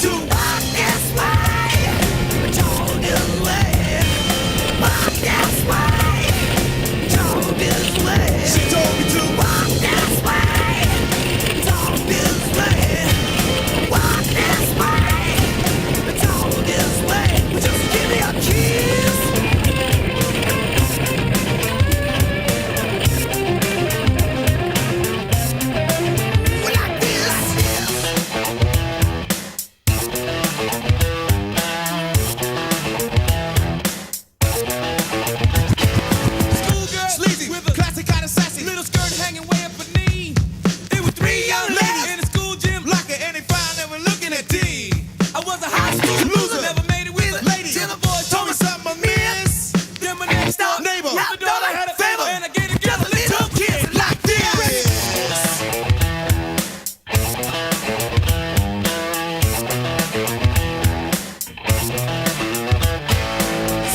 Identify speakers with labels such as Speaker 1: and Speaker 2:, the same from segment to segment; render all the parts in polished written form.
Speaker 1: to walk this way. Told this way. Walk this way. Told this way. She told me to walk this way. Told this way. Walk this way. Told this way. Just give me a kiss. Well, I feel like this. Schoolgirl, sleazy, with a classic kind of sassy, little skirt hanging way up her knee. It was three young ladies in the school gym locker, and they found they were looking at D. I was a high school loser, never made it with a lady. Till the boys told me something I miss. Then my next door neighbor, my daughter had a favor, and I gave together a little kiss like this.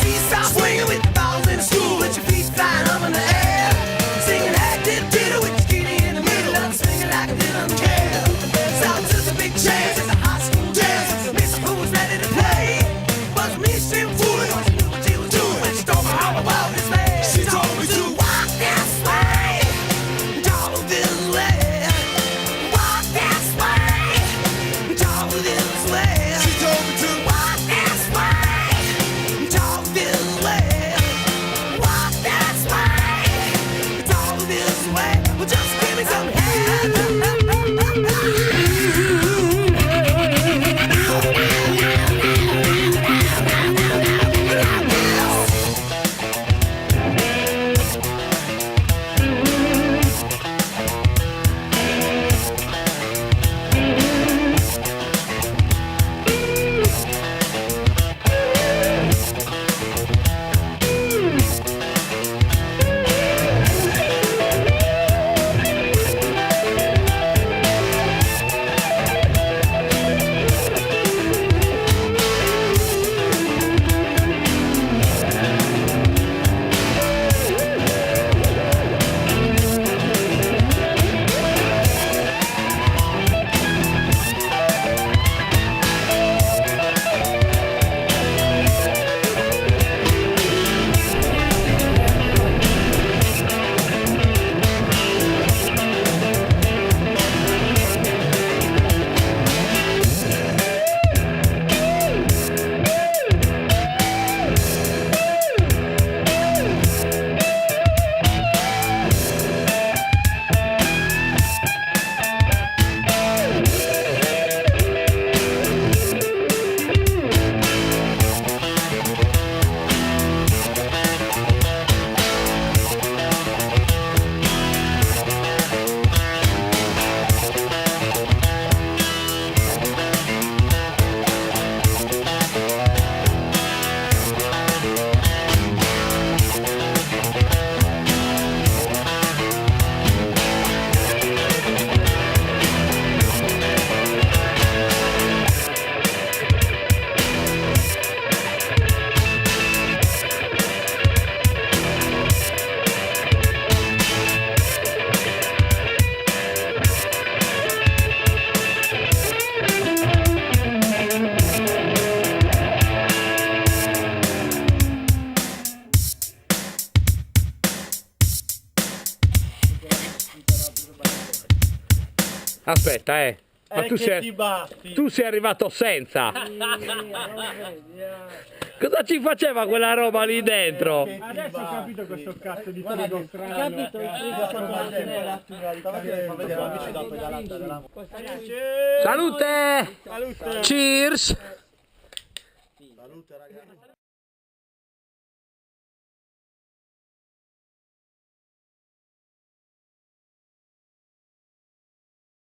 Speaker 1: Seesaw swinging with the balls in the school, with your feet flying up in the air. Singing hey diddle diddle with your skinny in the middle, I'm swinging like a didn't care. South to the big chairs at the high school dance. Miss who was ready to play. Was me she was fooling, she knew what she was doing when she told me how about this man. She told me to walk this way, talk this way. Walk this way, talk this way. She told me to walk this way, talk this way. Walk this way, talk this way. Well, just give me some
Speaker 2: Aspetta, ma
Speaker 3: Tu
Speaker 2: sei arrivato senza. Cosa ci faceva quella roba lì dentro?
Speaker 3: Adesso ho capito questo cazzo di frigo strano.
Speaker 2: Salute!
Speaker 3: Salute!
Speaker 2: Cheers!